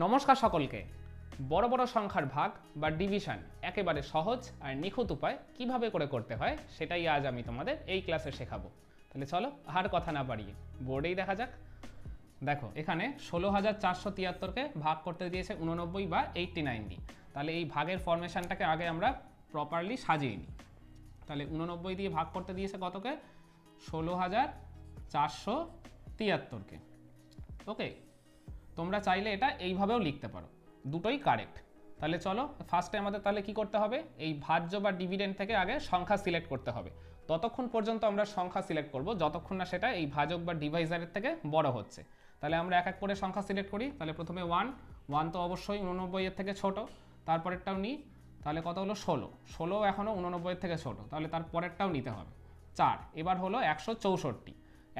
নমস্কার সকলকে। বড় বড় সংখ্যার ভাগ বা ডিভিশন একেবারে সহজ আর নিখুঁত উপায় কিভাবে করে করতে হয় সেটাই আজ আমি তোমাদের এই ক্লাসে শেখাবো। তাহলে চলো আর কথা না বাড়িয়ে বোর্ডেই দেখা যাক। দেখো এখানে 16,473কে ভাগ করতে দিয়েছে 89 বা 89 দিয়ে। তাহলে এই ভাগের ফরমেশনটাকে আগে আমরা প্রপারলি সাজিয়ে নিই। তাহলে 89 দিয়ে ভাগ করতে দিয়েছে কতকে? 16,473কে। ওকে, তোমরা চাইলে এটা এইভাবেও লিখতে পারো, দুটোই কারেক্ট। তাহলে চলো ফার্স্টে আমাদের তাহলে কি করতে হবে, এই ভাজ্য বা ডিভিডেন্ড থেকে আগে সংখ্যা সিলেক্ট করতে হবে। ততক্ষণ পর্যন্ত আমরা সংখ্যা সিলেক্ট করব যতক্ষণ না সেটা এই ভাজক বা ডিভাইজারের থেকে বড় হচ্ছে। তাহলে আমরা এক এক করে সংখ্যা সিলেক্ট করি। তাহলে প্রথমে 1 তো অবশ্যই 89 এর থেকে ছোট, তারপরেরটাও নিই। তাহলে কত হলো? 16 এখনও 89 এর থেকে ছোট, তাহলে তার পরেরটাও নিতে হবে। 4 এবার হলো 164,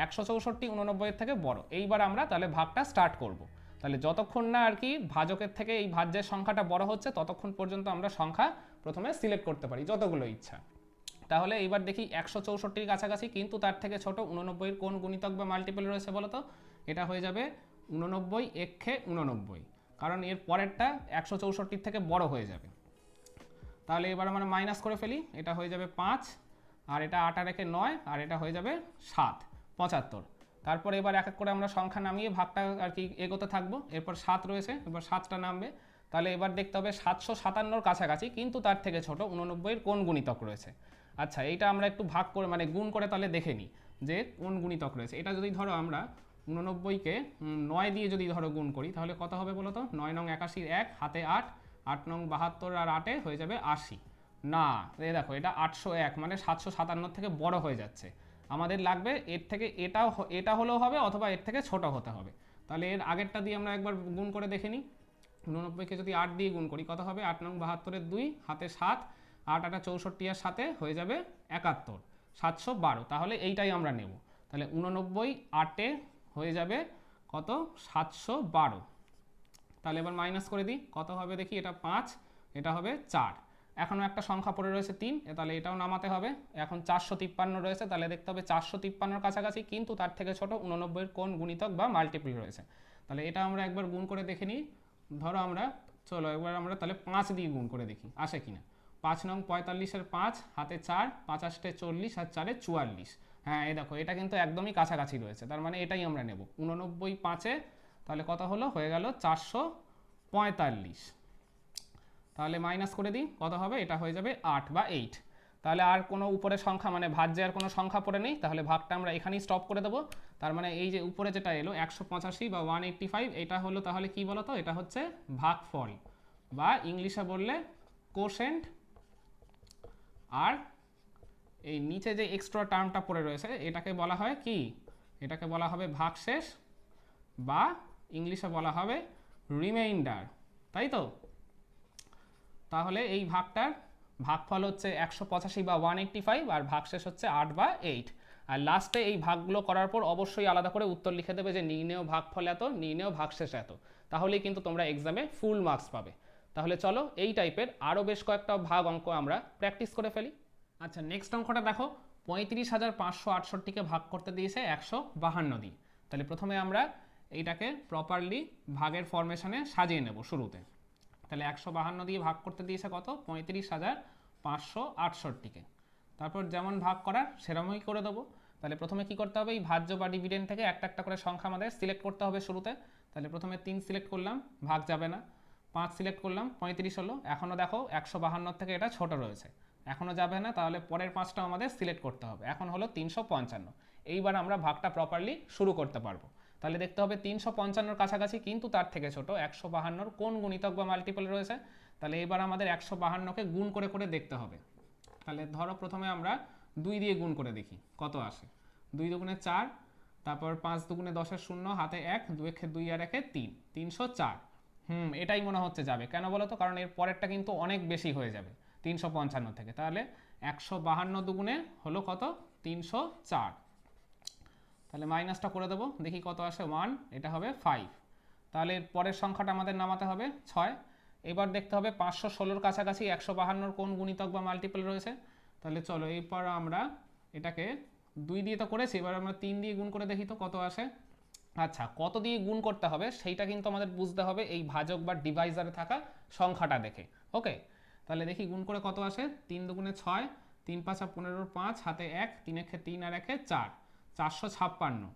164 89 এর থেকে বড়। এইবার আমরা তাহলে ভাগটা স্টার্ট করব। তাহলে যতক্ষণ না আর কি ভাজকের থেকে এই ভাজ্যের সংখ্যাটা বড় হচ্ছে ততক্ষণ পর্যন্ত আমরা সংখ্যা প্রথমে সিলেক্ট করতে পারি যতগুলো ইচ্ছা। তাহলে এইবার দেখি 164-র কাছাকাছি কিন্তু তার থেকে ছোট 89-এর কোন গুণিতক বা মাল্টিপল রয়েছে বলো তো? এটা হয়ে যাবে 89 এক্ষে 89, কারণ এর পরেরটা 164-র থেকে বড় হয়ে যাবে। তাহলে এবার আমরা মাইনাস করে ফেলি। এটা হয়ে যাবে 5, আর এটা 8 আর একে 9, আর এটা হয়ে যাবে 7, 75। তারপর এবার এক এক করে আমরা সংখ্যা নামিয়ে ভাগটা আর কি এগোতে থাকবো। এরপর 7 রয়েছে, এবার 7টা নামবে। তাহলে এবার দেখতে হবে 757-র কাছাকাছি কিন্তু তার থেকে ছোট 89-এর কোন গুণিতক রয়েছে। আচ্ছা, এইটা আমরা একটু ভাগ করে মানে গুণ করে তাহলে দেখে নিই যে কোন গুণিতক রয়েছে। এটা যদি ধরো আমরা 89-কে 9 দিয়ে যদি ধরো গুণ করি তাহলে কত হবে বলো তো? 9 নং 81, 1 হাতে 8, 8 নং 72 আর 8-এ হয়ে যাবে 80। না, এই দেখো এটা 801 মানে 757 থেকে বড় হয়ে যাচ্ছে। আমাদের লাগবে এর থেকে এটা হলেও হবে অথবা এর থেকে ছোট হতে হবে। তাহলে এর আগেরটা দিয়ে আমরা একবার গুণ করে দেখে নিই। 89-কে যদি 8 দিয়ে গুণ করি কত হবে? 8 নং 72-এর 2 হাতে 7, 8 8 64 এর সাথে হয়ে যাবে 71, 712। তাহলে এইটাই আমরা নেব। তাহলে 89 8-এ হয়ে যাবে কত? 712। তাহলে এবার মাইনাস করে দিই, কত হবে দেখি? এটা 5, এটা হবে 4। এখনও একটা সংখ্যা পড়ে রয়েছে 3, তাহলে এটাও নামাতে হবে। এখন 453 রয়েছে, তাহলে দেখতে হবে 453-র কাছাকাছি কিন্তু তার থেকে ছোট 89-এর কোন গুণিতক বা মাল্টিপল রয়েছে। তাহলে এটা আমরা একবার গুণ করে দেখে নিই। ধরো আমরা চলো একবার আমরা তাহলে 5 দিয়ে গুণ করে দেখি আসে কিনা। 5 নং 45-এর 5 হাতে 4, 5 8 40 আর 4 44। হ্যাঁ, এই দেখো এটা কিন্তু একদমই কাছাকাছি রয়েছে, তার মানে এটাই আমরা নেব। 89 5-এ তাহলে কত হলো? হয়ে গেল 445। তাহলে মাইনাস করে দিই, কত হবে? এটা হয়ে যাবে 8 বা 8। তাহলে আর কোনো উপরে সংখ্যা মানে ভাজ্যে আর কোনো সংখ্যা পড়ে নেই, তাহলে ভাগটা আমরা এখানেই স্টপ করে দেবো। তার মানে এই যে উপরে যেটা এলো 185 বা 185, এটা হলো তাহলে কি বলতো? এটা হচ্ছে ভাগফল বা ইংলিশে বললে কোশেন্ট। আর এই নিচে যে এক্সট্রা টার্মটা পড়ে রয়েছে এটাকে বলা হয় কি? এটাকে বলা হবে ভাগশেষ বা ইংলিশে বলা হবে রিমাইন্ডার, তাই তো? তাহলে এই ভাগটার ভাগফল হচ্ছে 185 বা 185, আর ভাগশেষ হচ্ছে 8 বা 8। আর লাস্টে এই ভাগগুলো করার পর অবশ্যই আলাদা করে উত্তর লিখে দেবে যে নির্ণেয় ভাগফল এত, নির্ণেয় ভাগশেষ এত। তাহলেই কিন্তু তোমরা এক্সামে ফুল মার্কস পাবে। তাহলে চলো এই টাইপের আরও বেশ কয়েকটা ভাগ অঙ্ক আমরা প্র্যাকটিস করে ফেলি। আচ্ছা, নেক্সট অঙ্কটা দেখো। 35,568-কে ভাগ করতে দিয়েছে 152 দিয়ে। তাহলে প্রথমে আমরা এইটাকে প্রপারলি ভাগের ফরমেশনে সাজিয়ে নেব শুরুতে। তাহলে 152 দিয়ে ভাগ করতে দিয়েছে কত? 35,568-কে। তারপর যেমন ভাগ করার সেরকমই করে দেবো। তাহলে প্রথমে কি করতে হবে? এই ভাজ্য বা ডিভিডেন্ড থেকে একটা একটা করে সংখ্যা আমাদের সিলেক্ট করতে হবে শুরুতে। তাহলে প্রথমে 3 সিলেক্ট করলাম, ভাগ যাবে না। 5 সিলেক্ট করলাম, 35 হলো। এখনও দেখো 152 থেকে এটা ছোট রয়েছে, এখনও যাবে না। তাহলে পরের 5টা আমাদের সিলেক্ট করতে হবে, এখন হলো 355। এইবার আমরা ভাগটা প্রপারলি শুরু করতে পারবো। তাহলে দেখতে হবে 355-র কাছাকাছি কিন্তু তার থেকে ছোট 152-র কোন গুণিতক বা মাল্টিপল রয়েছে। তাহলে এবার আমাদের 152-কে গুণ করে করে দেখতে হবে। তাহলে ধরো প্রথমে আমরা 2 দিয়ে গুণ করে দেখি কত আসে। 2 দুগুণে 4, তারপর 5 দুগুণে 10-এর 0 হাতে 1, 2 একে 2 আর একে 3, 304। এটাই মনে হচ্ছে যাবে। কেন বলো তো? কারণ এর পরেরটা কিন্তু অনেক বেশি হয়ে যাবে 355 থেকে। তাহলে 152 দুগুণে হলো কত? 304। তাহলে মাইনাসটা করে দেবো, দেখি কত আসে। 1, এটা হবে 5। তাহলে পরের সংখ্যাটা আমাদের নামাতে হবে 6। এবার দেখতে হবে 516-র কাছাকাছি 152-র কোন গুণিতক বা মাল্টিপল রয়েছে। তাহলে চলো এরপর আমরা এটাকে 2 দিয়ে তো করেছি, এবার আমরা 3 দিয়ে গুণ করে দেখি তো কত আসে। আচ্ছা, কত দিয়ে গুণ করতে হবে সেইটা কিন্তু আমাদের বুঝতে হবে এই ভাজক বা ডিভাইজারে থাকা সংখ্যাটা দেখে। ওকে, তাহলে দেখি গুণ করে কত আসে। 3 দুগুণে 6, 3 5 15, 5 হাতে 1, 3 একে 3 আর 1 4, 456।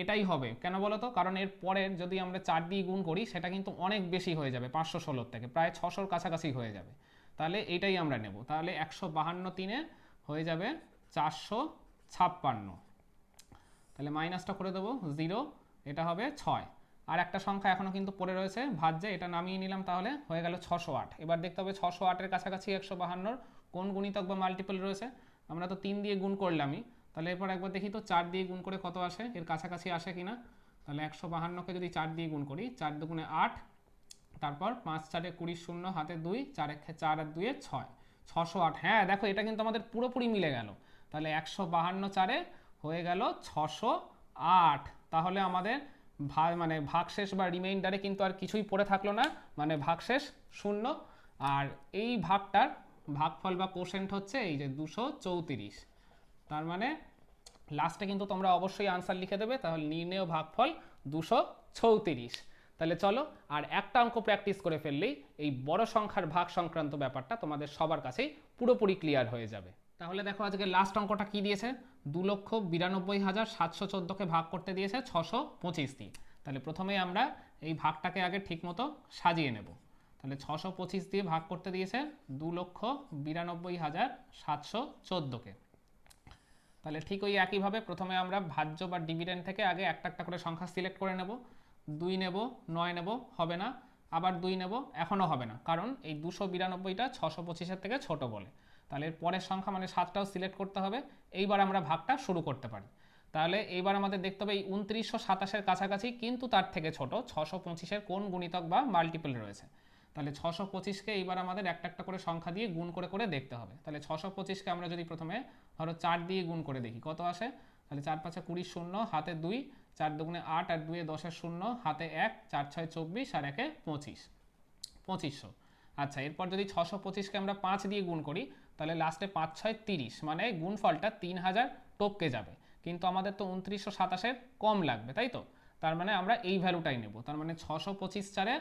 এটাই হবে। কেন বলো তো? কারণ এর পরের যদি আমরা 4 দিয়ে গুণ করি সেটা কিন্তু অনেক বেশি হয়ে যাবে, 516 থেকে প্রায় 600-র কাছাকাছি হয়ে যাবে। তাহলে এটাই আমরা নেব। তাহলে 152 3-এ হয়ে যাবে 456। তাহলে মাইনাসটা করে দেবো 0, এটা হবে 6। আর একটা সংখ্যা এখনও কিন্তু পড়ে রয়েছে ভাজ্যে, এটা নামিয়ে নিলাম, তাহলে হয়ে গেল 608। এবার দেখতে হবে 608-এর কাছাকাছি 152-র কোন গুণিতক বা মাল্টিপল রয়েছে। আমরা তো 3 দিয়ে গুণ করলামই, তাহলে এরপর একবার দেখি তো 4 দিয়ে গুণ করে কত আসে, এর কাছাকাছি আসে কিনা। তাহলে 152-কে যদি 4 দিয়ে গুণ করি, 4 দুগুণে 8, তারপর 5 4 20 0 হাতে 2, 4 1 4 আর 2 6, 608। হ্যাঁ দেখো, এটা কিন্তু আমাদের পুরোপুরি মিলে গেল। তাহলে 152 4-এ হয়ে গেল 608। তাহলে আমাদের মানে ভাগশেষ বা রিমাইন্ডারে কিন্তু আর কিছুই পড়ে থাকলো না, মানে ভাগশেষ 0। আর এই ভাগটার ভাগফল বা কোশেন্ট হচ্ছে এই যে 234। তার মানে লাস্টে কিন্তু তোমরা অবশ্যই আনসার লিখে দেবে। তাহলে নির্ণেয় ভাগফল 234। তাহলে চলো আর একটা অঙ্ক প্র্যাকটিস করে ফেললেই এই বড় সংখ্যার ভাগ সংক্রান্ত ব্যাপারটা তোমাদের সবার কাছেই পুরোপুরি ক্লিয়ার হয়ে যাবে। তাহলে দেখো আজকে লাস্ট অঙ্কটা কি দিয়েছে, 2,92,714-কে ভাগ করতে দিয়েছে 625 দিয়ে। তাহলে প্রথমেই আমরা এই ভাগটাকে আগে ঠিকমতো সাজিয়ে নেব। তাহলে 625 দিয়ে ভাগ করতে দিয়েছে 2,92,714-কে। তাহলে ঠিক ওই একইভাবে প্রথমে আমরা ভাজ্য বা ডিভিডেন্ড থেকে আগে একটা একটা করে সংখ্যা সিলেক্ট করে নেব। 2 নেব, 9 নেব, হবে না। আবার 2 নেব, এখনও হবে না, কারণ এই 292টা 625-এর থেকে ছোট বলে। তাহলে এর পরের সংখ্যা মানে 7টাও সিলেক্ট করতে হবে। এইবার আমরা ভাগটা শুরু করতে পারি। তাহলে এইবার আমাদের দেখতে হবে এই 2927-এর কাছাকাছি কিন্তু তার থেকে ছোট 625-এর কোন গুণিতক বা মাল্টিপল রয়েছে। তাহলে 625-কে এইবার আমাদের একটা একটা করে সংখ্যা দিয়ে গুণ করে করে দেখতে হবে। তাহলে 625-কে আমরা যদি প্রথমে ধরো 4 দিয়ে গুণ করে দেখি কত আসে। তাহলে 4 5 20 0 হাতে 2, 4 দুগুণে 8 আর 2 10 0 হাতে 1, 4 6 24 আর 1 25, 2500। আচ্ছা, এরপর যদি 625-কে আমরা 5 দিয়ে গুণ করি, তাহলে লাস্টে 5 6 30, মানে গুণফলটা 3000 টপকে যাবে। কিন্তু আমাদের তো 2927-এর কম লাগবে, তাই তো? তার মানে আমরা এই ভ্যালুটাই নেব। তার মানে 625 4-এ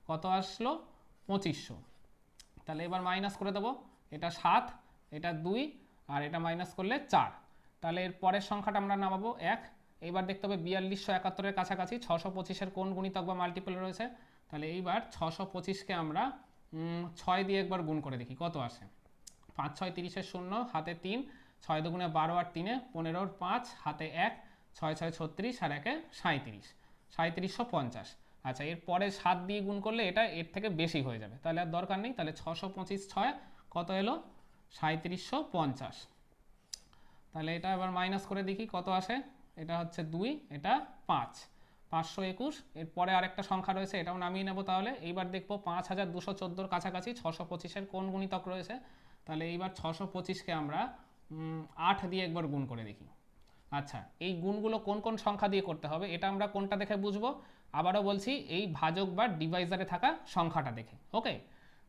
কত আসলো, 2500। তাহলে এবার মাইনাস করে দেবো, এটা 7, এটা 2 আর এটা মাইনাস করলে 4। তাহলে এর পরের সংখ্যাটা আমরা নামাবো 1। এইবার দেখতে হবে 4271-এর কাছাকাছি 625-এর কোন গুণিতক বা মাল্টিপল রয়েছে। তাহলে এইবার 625-কে আমরা 6 দিয়ে একবার গুণ করে দেখি কত আসে। 5 6 30-এর 0 হাতে 3, 6 দুগুণে 12 আর 3-এ 15-র 5 হাতে 1, 6 6 36 আর 1-এ 37, 3750। আচ্ছা, এর পরে 7 দিয়ে গুণ করলে এটা এর থেকে বেশি হয়ে যাবে, তাহলে আর দরকার নেই। তাহলে 625 6 কত এলো, 3750। তাহলে এটা এবার মাইনাস করে দেখি কত আসে। এটা হচ্ছে 2, এটা 5, 521। এরপরে আরেকটা সংখ্যা রয়েছে, এটাও নামিয়ে নেব। তাহলে এইবার দেখবো 5214-র কাছাকাছি 625-এর কোন গুণিতক রয়েছে। তাহলে এইবার 625-কে আমরা 8 দিয়ে একবার গুণ করে দেখি। আচ্ছা, এই গুণগুলো কোন কোন সংখ্যা দিয়ে করতে হবে এটা আমরা কোনটা দেখে বুঝবো? আবারও বলছি, এই ভাজক বা ডিভাইজারে থাকা সংখ্যাটা দেখে। ওকে,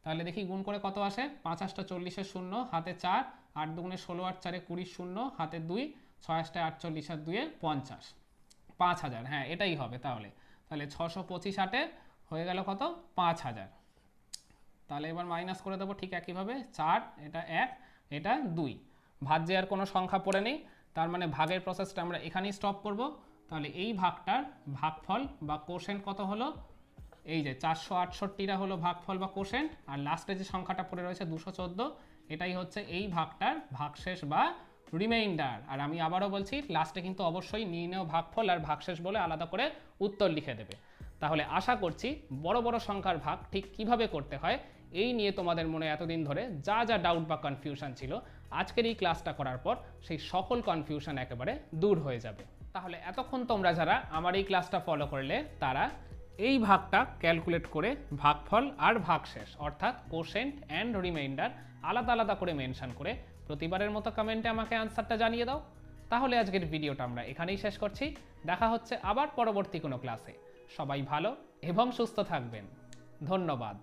তাহলে দেখি গুণ করে কত আসে। 5 8 40-এর 0 হাতে 4, 8 দুগুণে 16 আর 4-এ 20 0 হাতে 2, 6 8 48 আর 2-এ 50, 5000। হ্যাঁ, এটাই হবে তাহলে। তাহলে 625 8-এ হয়ে গেল কত, 5000। তাহলে এবার মাইনাস করে দেবো ঠিক একইভাবে 4, এটা 1, এটা 2। ভাজ্যে আর কোনো সংখ্যা পড়ে নেই, তার মানে ভাগের প্রসেসটা আমরা এখানেই স্টপ করব। তাহলে এই ভাগটার ভাগফল বা কোশেন্ট কত হলো, এই যে 468টা হলো ভাগফল বা কোশেন্ট, আর লাস্টে যে সংখ্যাটা পড়ে রয়েছে 214, এটাই হচ্ছে এই ভাগটার ভাগশেষ বা রিমাইন্ডার। আর আমি আবারও বলছি, লাস্টে কিন্তু অবশ্যই নির্ণেয় ভাগফল আর ভাগশেষ বলে আলাদা করে উত্তর লিখে দেবে। তাহলে আশা করছি বড় বড় সংখ্যার ভাগ ঠিক কিভাবে করতে হয় এই নিয়ে তোমাদের মনে এতদিন ধরে যা যা ডাউট বা কনফিউশন ছিল, আজকের এই ক্লাসটা করার পর সেই সকল কনফিউশন একেবারে দূর হয়ে যাবে। তাহলে এতক্ষণ তোমরা যারা আমার এই ক্লাসটা ফলো করলে, তারা এই ভাগটা ক্যালকুলেট করে ভাগফল আর ভাগশেষ অর্থাৎ কোশেন্ট অ্যান্ড রিমাইন্ডার আলাদা আলাদা করে মেনশন করে প্রতিবারের মতো কমেন্টে আমাকে আনসারটা জানিয়ে দাও। তাহলে আজকের ভিডিওটা আমরা এখানেই শেষ করছি। দেখা হচ্ছে আবার পরবর্তী কোনো ক্লাসে। সবাই ভালো এবং সুস্থ থাকবেন। ধন্যবাদ।